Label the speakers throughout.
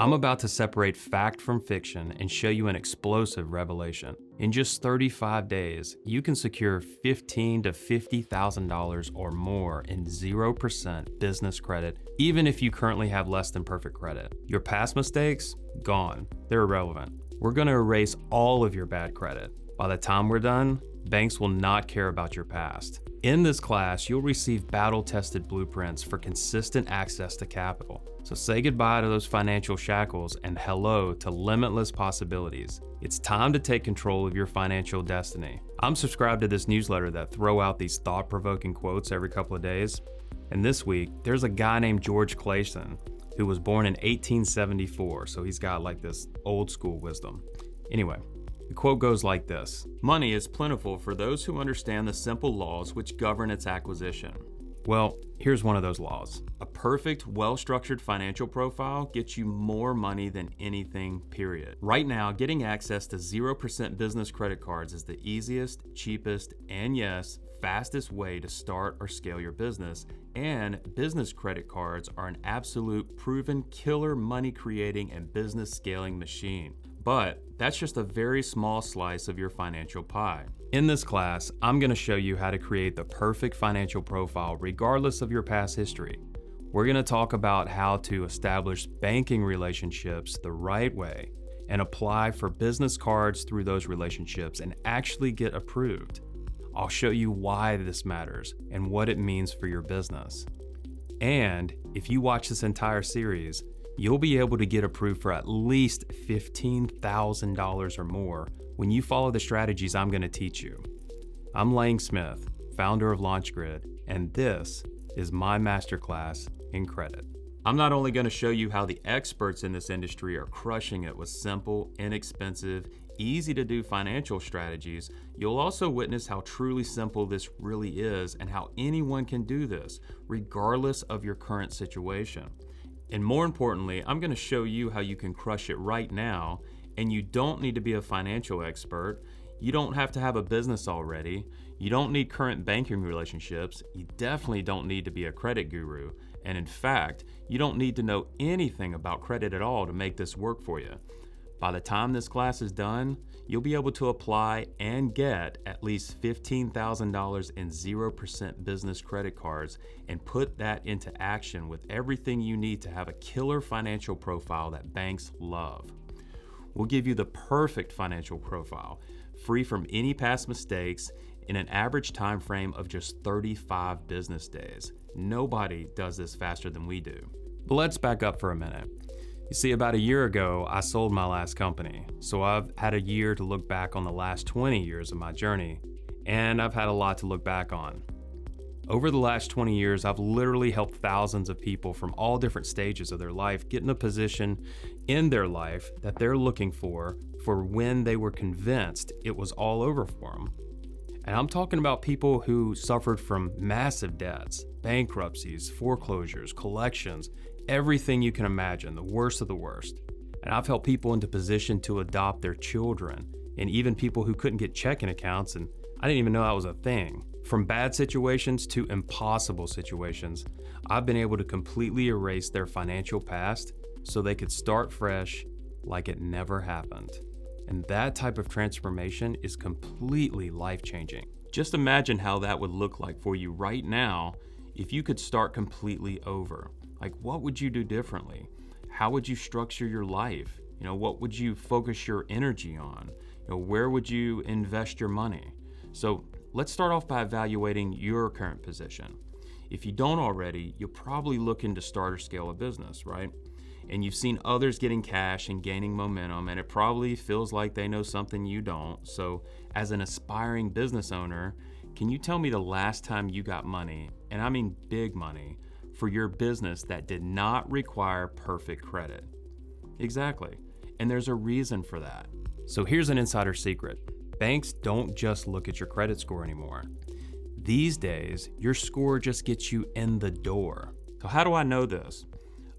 Speaker 1: I'm about to separate fact from fiction and show you an explosive revelation. In just 35 days, you can secure $15,000 to $50,000 or more in 0% business credit, even if you currently have less than perfect credit. Your past mistakes? Gone. They're irrelevant. We're going to erase all of your bad credit. By the time we're done, banks will not care about your past. In this class, you'll receive battle-tested blueprints for consistent access to capital. So say goodbye to those financial shackles and hello to limitless possibilities. It's time to take control of your financial destiny. I'm subscribed to this newsletter that throw out these thought-provoking quotes every couple of days. And this week, there's a guy named George Clayson who was born in 1874, so he's got like this old school wisdom. Anyway, the quote goes like this: "Money is plentiful for those who understand the simple laws which govern its acquisition." Well, here's one of those laws. A perfect, well-structured financial profile gets you more money than anything, period. Right now, getting access to 0% business credit cards is the easiest, cheapest, and yes, fastest way to start or scale your business. And business credit cards are an absolute proven killer money creating and business scaling machine. But that's just a very small slice of your financial pie. In this class, I'm going to show you how to create the perfect financial profile regardless of your past history. We're going to talk about how to establish banking relationships the right way and apply for business cards through those relationships and actually get approved. I'll show you why this matters and what it means for your business. And if you watch this entire series, you'll be able to get approved for at least $15,000 or more when you follow the strategies I'm going to teach you. I'm Lang Smith, founder of LaunchGrid, and this is my masterclass in credit. I'm not only going to show you how the experts in this industry are crushing it with simple, inexpensive, easy to do financial strategies, you'll also witness how truly simple this really is and how anyone can do this, regardless of your current situation. And more importantly, I'm going to show you how you can crush it right now, and you don't need to be a financial expert. You don't have to have a business already. You don't need current banking relationships. You definitely don't need to be a credit guru. And in fact, you don't need to know anything about credit at all to make this work for you. By the time this class is done, you'll be able to apply and get at least $15,000 in 0% business credit cards and put that into action with everything you need to have a killer financial profile that banks love. We'll give you the perfect financial profile, free from any past mistakes, in an average time frame of just 35 business days. Nobody does this faster than we do. But let's back up for a minute. You see, about a year ago, I sold my last company. So I've had a year to look back on the last 20 years of my journey, and I've had a lot to look back on. Over the last 20 years, I've literally helped thousands of people from all different stages of their life get in a position in their life that they're looking for when they were convinced it was all over for them. And I'm talking about people who suffered from massive debts, bankruptcies, foreclosures, collections, everything you can imagine, the worst of the worst. And I've helped people into position to adopt their children, and even people who couldn't get checking accounts, and I didn't even know that was a thing. From bad situations to impossible situations, I've been able to completely erase their financial past so they could start fresh like it never happened. And that type of transformation is completely life-changing. Just imagine how that would look like for you right now if you could start completely over. Like, what would you do differently? How would you structure your life? What would you focus your energy on? Where would you invest your money? So let's start off by evaluating your current position. If you don't already, you're probably looking to start or scale a business, right? And you've seen others getting cash and gaining momentum, and it probably feels like they know something you don't. So as an aspiring business owner, can you tell me the last time you got money, and I mean big money, for your business that did not require perfect credit? Exactly. And there's a reason for that. So here's an insider secret. Banks don't just look at your credit score anymore. These days, your score just gets you in the door. So how do I know this?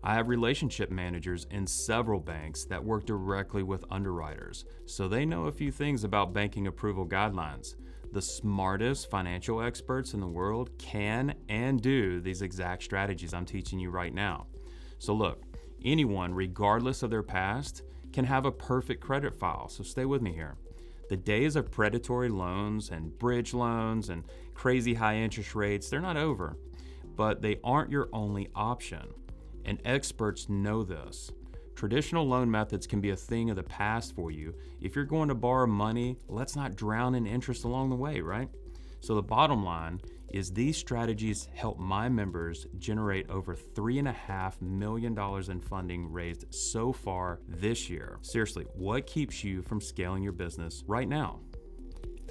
Speaker 1: I have relationship managers in several banks that work directly with underwriters, so they know a few things about banking approval guidelines. The smartest financial experts in the world can and do these exact strategies I'm teaching you right now. So look, Anyone, regardless of their past, can have a perfect credit file, so stay with me here. The days of predatory loans and bridge loans and crazy high interest rates, they're not over, but they aren't your only option, and experts know this. Traditional loan methods can be a thing of the past for you. If you're going to borrow money, let's not drown in interest along the way, right? So the bottom line is these strategies help my members generate over $3.5 million in funding raised so far this year. Seriously, what keeps you from scaling your business right now?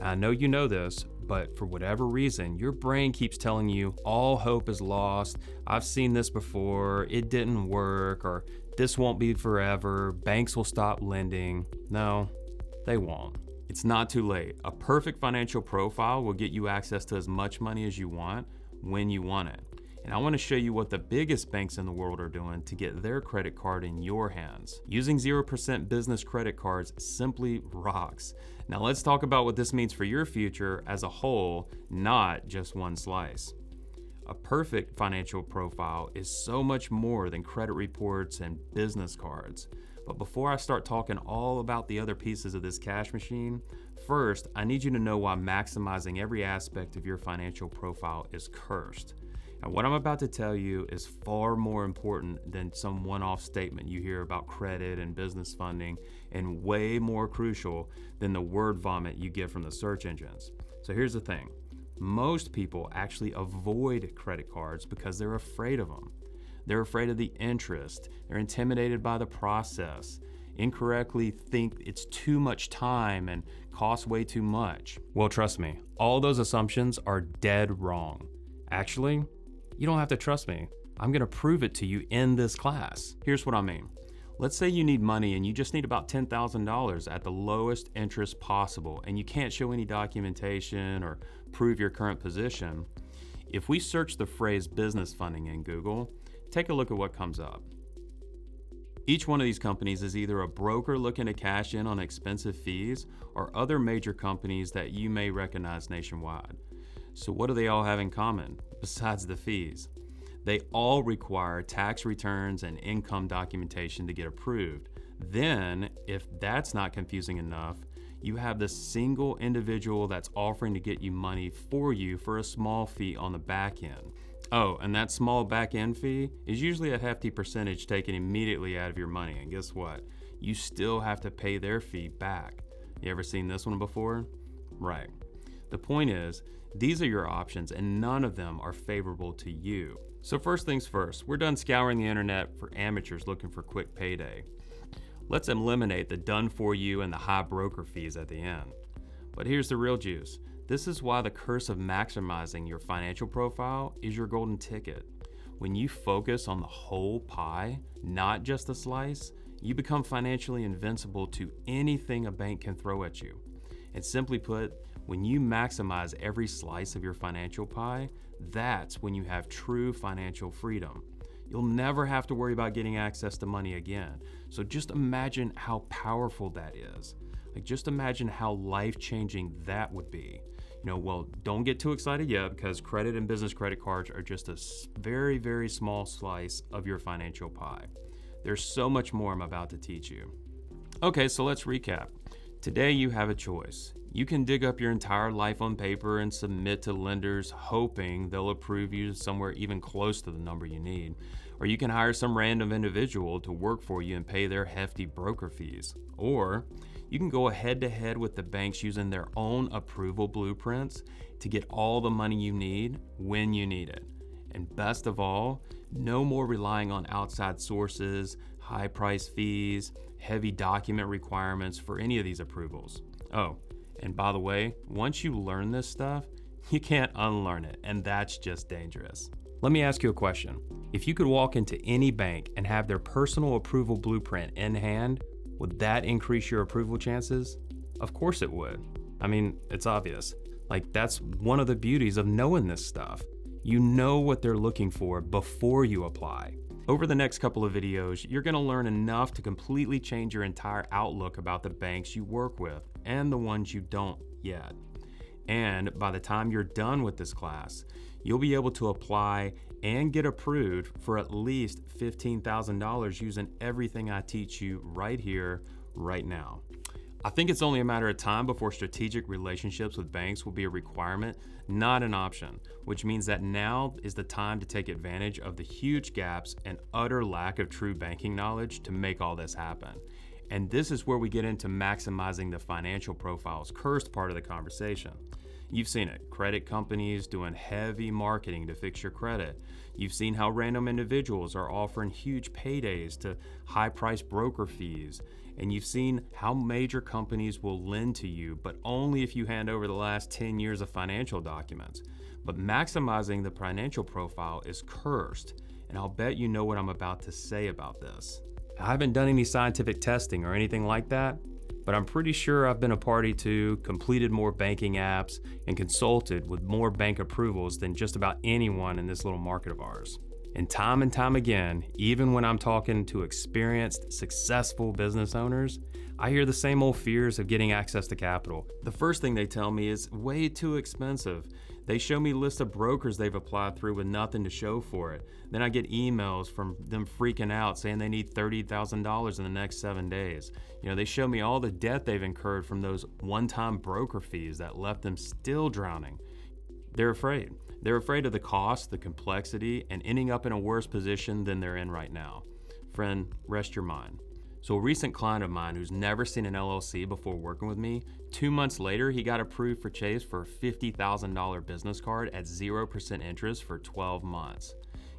Speaker 1: I know you know this, but for whatever reason, your brain keeps telling you all hope is lost. I've seen this before, it didn't work, or this won't be forever, banks will stop lending. No, they won't. It's not too late. A perfect financial profile will get you access to as much money as you want when you want it. And I want to show you what the biggest banks in the world are doing to get their credit card in your hands. Using 0% business credit cards simply rocks. Now let's talk about what this means for your future as a whole, not just one slice. A perfect financial profile is so much more than credit reports and business cards. But before I start talking all about the other pieces of this cash machine, first, I need you to know why maximizing every aspect of your financial profile is cursed. And what I'm about to tell you is far more important than some one-off statement you hear about credit and business funding, and way more crucial than the word vomit you get from the search engines. So here's the thing. Most people actually avoid credit cards because they're afraid of them. They're afraid of the interest. They're intimidated by the process, incorrectly think it's too much time and costs way too much. Well, trust me, all those assumptions are dead wrong. Actually, you don't have to trust me. I'm gonna prove it to you in this class. Here's what I mean. Let's say you need money and you just need about $10,000 at the lowest interest possible, and you can't show any documentation or prove your current position. If we search the phrase business funding in Google, take a look at what comes up. Each one of these companies is either a broker looking to cash in on expensive fees or other major companies that you may recognize nationwide. So what do they all have in common besides the fees? They all require tax returns and income documentation to get approved. Then, if that's not confusing enough, you have the single individual that's offering to get you money for you for a small fee on the back end. Oh, and that small back end fee is usually a hefty percentage taken immediately out of your money. And guess what? You still have to pay their fee back. You ever seen this one before? Right. The point is, these are your options and none of them are favorable to you. So first things first, we're done scouring the internet for amateurs looking for quick payday. Let's eliminate the done for you and the high broker fees at the end. But here's the real juice. This is why the curse of maximizing your financial profile is your golden ticket. When you focus on the whole pie, not just a slice, you become financially invincible to anything a bank can throw at you. And simply put, when you maximize every slice of your financial pie, that's when you have true financial freedom. You'll never have to worry about getting access to money again. So just imagine how powerful that is. Just imagine how life-changing that would be. Well, don't get too excited yet because credit and business credit cards are just a very, very small slice of your financial pie. There's so much more I'm about to teach you. Okay, so let's recap. Today you have a choice. You can dig up your entire life on paper and submit to lenders hoping they'll approve you somewhere even close to the number you need. Or you can hire some random individual to work for you and pay their hefty broker fees. Or you can go head to head with the banks using their own approval blueprints to get all the money you need when you need it. And best of all, no more relying on outside sources, high price fees, heavy document requirements for any of these approvals. Oh, and by the way, once you learn this stuff, you can't unlearn it, and that's just dangerous. Let me ask you a question. If you could walk into any bank and have their personal approval blueprint in hand, would that increase your approval chances? Of course it would. I mean, it's obvious. That's one of the beauties of knowing this stuff. You know what they're looking for before you apply. Over the next couple of videos, you're gonna learn enough to completely change your entire outlook about the banks you work with and the ones you don't yet. And by the time you're done with this class, you'll be able to apply and get approved for at least $15,000 using everything I teach you right here, right now. I think it's only a matter of time before strategic relationships with banks will be a requirement, not an option, which means that now is the time to take advantage of the huge gaps and utter lack of true banking knowledge to make all this happen. And this is where we get into maximizing the financial profile's cursed part of the conversation. You've seen it, credit companies doing heavy marketing to fix your credit. You've seen how random individuals are offering huge paydays to high-priced broker fees. And you've seen how major companies will lend to you, but only if you hand over the last 10 years of financial documents. But maximizing the financial profile is cursed, and I'll bet you know what I'm about to say about this. I haven't done any scientific testing or anything like that, but I'm pretty sure I've been a party to, completed more banking apps, and consulted with more bank approvals than just about anyone in this little market of ours. And time again, even when I'm talking to experienced, successful business owners, I hear the same old fears of getting access to capital. The first thing they tell me is way too expensive. They show me lists of brokers they've applied through with nothing to show for it. Then I get emails from them freaking out saying they need $30,000 in the next 7 days. They show me all the debt they've incurred from those one-time broker fees that left them still drowning. They're afraid. They're afraid of the cost, the complexity, and ending up in a worse position than they're in right now. Friend, rest your mind. So a recent client of mine who's never seen an LLC before working with me, 2 months later, he got approved for Chase for a $50,000 business card at 0% interest for 12 months.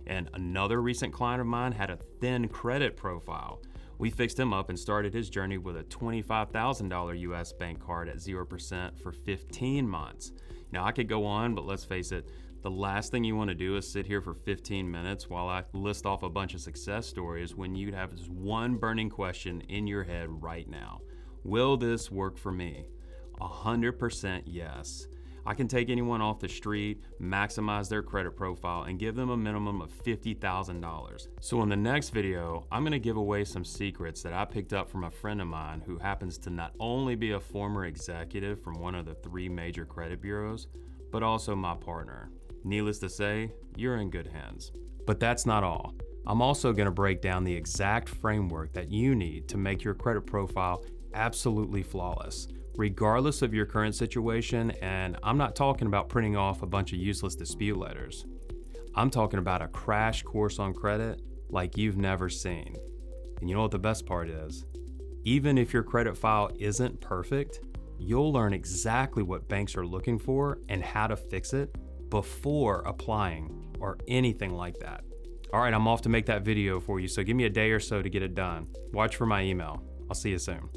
Speaker 1: And another recent client of mine had a thin credit profile. We fixed him up and started his journey with a $25,000 US bank card at 0% for 15 months. Now I could go on, but let's face it, the last thing you want to do is sit here for 15 minutes while I list off a bunch of success stories when you'd have this one burning question in your head right now. Will this work for me? 100% yes. I can take anyone off the street, maximize their credit profile, and give them a minimum of $50,000. So in the next video, I'm going to give away some secrets that I picked up from a friend of mine who happens to not only be a former executive from one of the 3 major credit bureaus, but also my partner. Needless to say, you're in good hands. But that's not all. I'm also going to break down the exact framework that you need to make your credit profile absolutely flawless, regardless of your current situation, and I'm not talking about printing off a bunch of useless dispute letters. I'm talking about a crash course on credit like you've never seen. And you know what the best part is? Even if your credit file isn't perfect, you'll learn exactly what banks are looking for and how to fix it before applying or anything like that. All right, I'm off to make that video for you, so give me a day or so to get it done. Watch for my email. I'll see you soon.